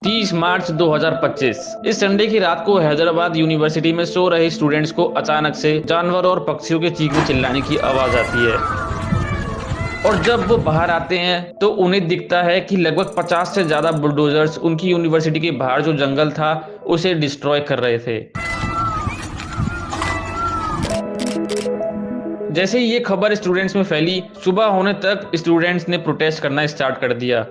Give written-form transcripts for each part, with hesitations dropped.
30 मार्च 2025 इस संडे की रात को हैदराबाद यूनिवर्सिटी में सो रहे स्टूडेंट्स को अचानक से जानवरों और पक्षियों के चीखने चिल्लाने की आवाज आती है। और जब वो बाहर आते हैं तो उन्हें दिखता है कि लगभग 50 से ज्यादा बुलडोजर्स उनकी यूनिवर्सिटी के बाहर जो जंगल था उसे डिस्ट्रॉय कर रहे थे। जैसे ही ये खबर स्टूडेंट्स में फैली, सुबह होने तक स्टूडेंट्स ने प्रोटेस्ट करना स्टार्ट कर दिया।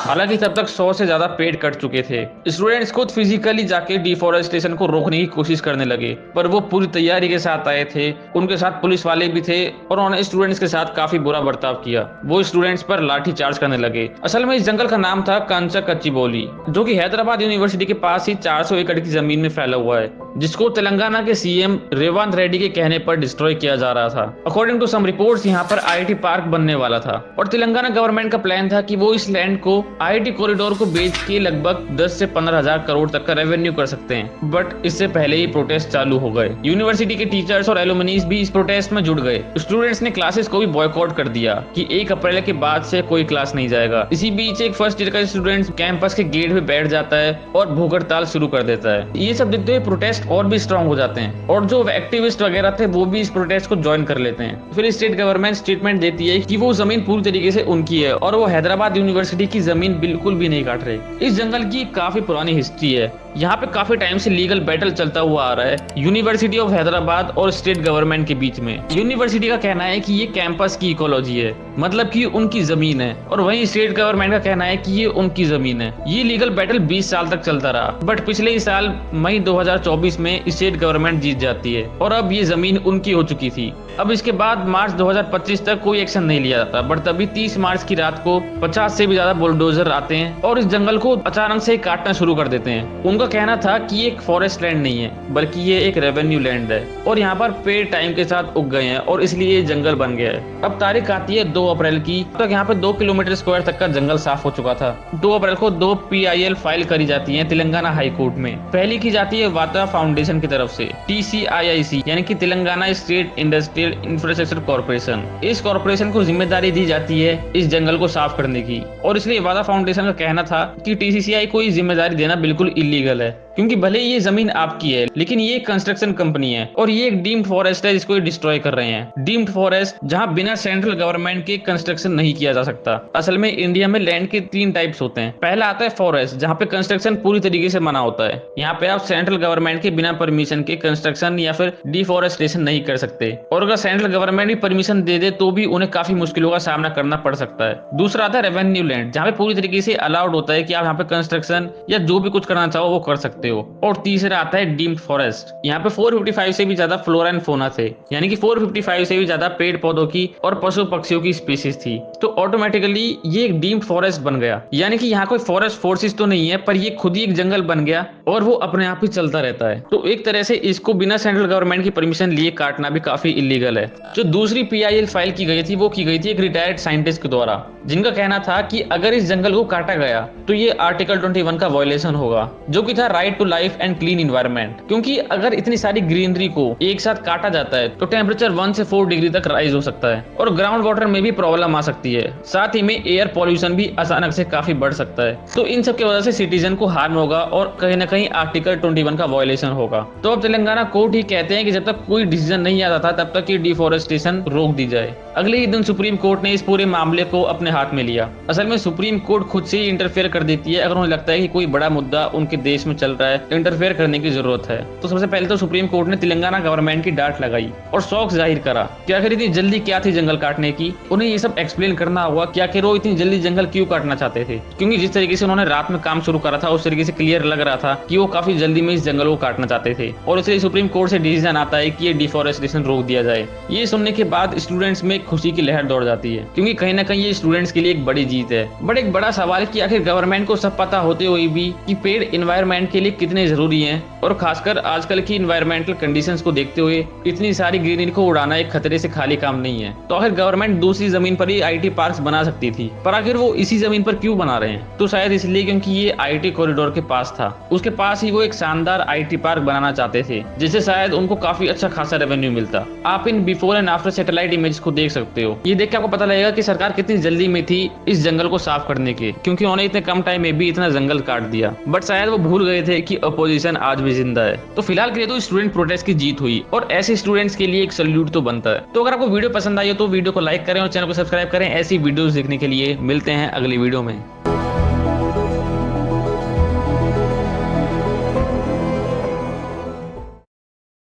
हालांकि तब तक 100 से ज्यादा पेड़ कट चुके थे। स्टूडेंट्स खुद फिजिकली जाके डिफॉरेस्टेशन को रोकने की कोशिश करने लगे, पर वो पूरी तैयारी के साथ आए थे। उनके साथ पुलिस वाले भी थे और उन्होंने स्टूडेंट्स के साथ काफी बुरा बर्ताव किया। वो स्टूडेंट्स पर लाठी चार्ज करने लगे। असल में इस जंगल का नाम था कंचा कच्चीबोली, जो कि हैदराबाद यूनिवर्सिटी के पास ही 400 एकड़ की जमीन में फैला हुआ है, जिसको तेलंगाना के सीएम रेवंत रेड्डी के कहने पर डिस्ट्रॉय किया जा रहा था। अकॉर्डिंग टू सम रिपोर्ट्स, यहाँ पर आईआईटी पार्क बनने वाला था और तेलंगाना गवर्नमेंट का प्लान था कि वो इस लैंड को आईआईटी कॉरिडोर को बेच के लगभग 10 से 15 हजार करोड़ तक का रेवेन्यू कर सकते हैं। बट इससे पहले ही प्रोटेस्ट चालू हो गए। यूनिवर्सिटी के टीचर्स और एलुमनीज भी इस प्रोटेस्ट में जुड़ गए। स्टूडेंट्स ने क्लासेस को भी बॉयकॉट कर दिया कि 1 अप्रैल के बाद से कोई क्लास नहीं जाएगा। इसी बीच एक फर्स्ट ईयर का स्टूडेंट कैंपस के गेट पे बैठ जाता है और भूख हड़ताल शुरू कर देता है। ये सब देखते हुए प्रोटेस्ट और भी स्ट्रांग हो जाते हैं और जो एक्टिविस्ट वगैरह थे वो भी इस प्रोटेस्ट को ज्वाइन कर लेते हैं। फिर स्टेट गवर्नमेंट स्टेटमेंट देती है कि वो जमीन पूरी तरीके से उनकी है और वो हैदराबाद यूनिवर्सिटी की जमीन बिल्कुल भी नहीं काट रहे। इस जंगल की काफी पुरानी हिस्ट्री है। यहाँ पे काफी टाइम से लीगल बैटल चलता हुआ आ रहा है यूनिवर्सिटी ऑफ हैदराबाद और स्टेट गवर्नमेंट के बीच में। यूनिवर्सिटी का कहना है कि ये कैंपस की इकोलॉजी है, मतलब कि उनकी जमीन है, और वहीं स्टेट गवर्नमेंट का कहना है कि ये उनकी जमीन है। ये लीगल बैटल 20 साल तक चलता रहा, बट पिछले ही साल मई 2024 में स्टेट गवर्नमेंट जीत जाती है और अब ये जमीन उनकी हो चुकी थी। अब इसके बाद मार्च 2025 तक कोई एक्शन नहीं लिया जाता, बट तभी 30 मार्च की रात को 50 से भी ज्यादा बुलडोजर आते हैं और इस जंगल को अचानक से काटना शुरू कर देते हैं। उनका कहना था कि ये एक फॉरेस्ट लैंड नहीं है, बल्कि ये एक रेवेन्यू लैंड है और यहाँ पर पेड़ टाइम के साथ उग गए हैं और इसलिए ये जंगल बन गया है। अब तारीख आती है 2 अप्रैल की, तक यहाँ पे 2 किलोमीटर स्क्वायर तक का जंगल साफ हो चुका था। 2 अप्रैल को 2 PIL फाइल करी जाती है तेलंगाना हाई कोर्ट में। पहली की जाती है वाता फाउंडेशन की तरफ से, TCIIC यानी कि Telangana state industrial infrastructure corporation. इस कॉर्पोरेशन को जिम्मेदारी दी जाती है इस जंगल को साफ करने की, और इसलिए वादा फाउंडेशन का कहना था कि TCCI को ये जिम्मेदारी देना बिल्कुल इलीगल है, क्योंकि भले ये जमीन आपकी है लेकिन ये कंस्ट्रक्शन कंपनी है और ये एक डीम्ड फॉरेस्ट है जिसको ये डिस्ट्रॉय कर रहे हैं। डीम्ड फॉरेस्ट जहां बिना सेंट्रल गवर्नमेंट के कंस्ट्रक्शन नहीं किया जा सकता। असल में इंडिया में लैंड के 3 टाइप्स होते हैं। पहला आता है फॉरेस्ट, जहां पे कंस्ट्रक्शन पूरी तरीके से मना होता है। यहाँ पे आप सेंट्रल गवर्नमेंट के बिना परमिशन के कंस्ट्रक्शन या फिर डिफॉरेस्टेशन नहीं कर सकते, और अगर सेंट्रल गवर्नमेंट भी परमिशन दे दे तो भी उन्हें काफी मुश्किलों का सामना करना पड़ सकता है। दूसरा आता है रेवेन्यू लैंड, जहाँ पे पूरी तरीके से अलाउड होता है कि आप यहाँ पे कंस्ट्रक्शन या जो भी कुछ करना चाहो वो कर सकते हो। और तीसरा आता है डीम्ड फॉरेस्ट। यहाँ पे 455 से भी ज्यादा फ्लोरा एंड फोना थे, यानी कि 455 से भी ज्यादा पेड़ पौधों की और पशु पक्षियों की स्पीशीज थी, तो ऑटोमेटिकली ये एक डीम्ड फॉरेस्ट बन गया। यानी कि यहाँ कोई फॉरेस्ट फोर्सेस तो नहीं है, पर ये खुद ही एक जंगल बन गया और वो अपने आप ही चलता रहता है। तो एक तरह से इसको बिना सेंट्रल गवर्नमेंट की परमिशन लिए काटना भी काफी इलीगल है। जो दूसरी PIL फाइल की गई थी वो की गई थी एक रिटायर्ड साइंटिस्ट के द्वारा, जिनका कहना था कि अगर इस जंगल को काटा गया तो ये आर्टिकल 21 का वायलेशन होगा, जो कि था right to life and clean environment. क्योंकि अगर इतनी सारी ग्रीनरी को एक साथ काटा जाता है तो टेम्परेचर 1 से 4 डिग्री तक राइज हो सकता है और ग्राउंड वाटर में भी प्रॉब्लम आ सकती है। साथ ही में एयर पॉल्यूशन भी अचानक से काफी बढ़ सकता है। तो इन सब की वजह से सिटीजन को हार्म होगा और कहीं ना कहीं आर्टिकल 21 का वायलेशन होगा। तो अब तेलंगाना कोर्ट ही कहते हैं कि जब तक कोई डिसीजन नहीं आता था तब तक ये डिफॉरेस्टेशन रोक दी जाए। अगले ही दिन सुप्रीम कोर्ट ने इस पूरे मामले को अपने हाथ में लिया। असल में सुप्रीम कोर्ट खुद से ही इंटरफेयर कर देती है अगर उन्हें लगता है कि कोई बड़ा मुद्दा उनके देश में चल रहा है, इंटरफेयर करने की जरूरत है। तो सबसे पहले तो सुप्रीम कोर्ट ने तेलंगाना गवर्नमेंट की डांट लगाई और शौक जाहिर करा कि आखिर इतनी जल्दी क्या थी जंगल काटने की। उन्हें ये सब एक्सप्लेन करना होगा कि आखिर वो इतनी जल्दी जंगल क्यों काटना चाहते थे, क्योंकि जिस तरीके से उन्होंने रात में काम शुरू करा था उस तरीके से क्लियर लग रहा था कि वो काफी जल्दी में इस जंगल को काटना चाहते थे, और इसलिए सुप्रीम कोर्ट से डिसीजन आता है कि ये डिफॉरेस्टेशन रोक दिया जाए। ये सुनने के बाद स्टूडेंट्स में खुशी की लहर दौड़ जाती है, क्योंकि कहीं ना कहीं ये स्टूडेंट्स के लिए एक बड़ी जीत है। बट एक बड़ा सवाल है कि आखिर गवर्नमेंट को सब पता होते हुए भी कि पेड़ एनवायरनमेंट के लिए कितने जरूरी हैं, और खासकर आजकल की इन्वायरमेंटल कंडीशंस को देखते हुए इतनी सारी ग्रीनरी को उड़ाना एक खतरे से खाली काम नहीं है। तो आखिर गवर्नमेंट दूसरी जमीन पर ही आईटी पार्क्स बना सकती थी, पर आखिर वो इसी जमीन पर क्यों बना रहे हैं? तो शायद इसलिए क्योंकि ये आईटी कॉरिडोर के पास था, उसके पास ही वो एक शानदार आईटी पार्क बनाना चाहते थे, जिससे शायद उनको काफी अच्छा खासा रेवेन्यू मिलता। आप in before and after satellite image को देख सकते हो। ये देख के आपको पता लगेगा कि सरकार कितनी जल्दी में थी इस जंगल को साफ करने के, क्योंकि उन्होंने इतने कम टाइम में भी इतना जंगल काट दिया। बट शायद वो भूल गए थे कि अपोजिशन आज भी जिंदा है। तो फिलहाल के लिए तो स्टूडेंट प्रोटेस्ट की जीत हुई, और ऐसे स्टूडेंट्स के लिए एक सैल्यूट तो बनता है। तो अगर आपको वीडियो पसंद आई हो तो वीडियो को लाइक करें और चैनल को सब्सक्राइब करें ऐसी वीडियोस देखने के लिए। मिलते हैं अगली वीडियो में।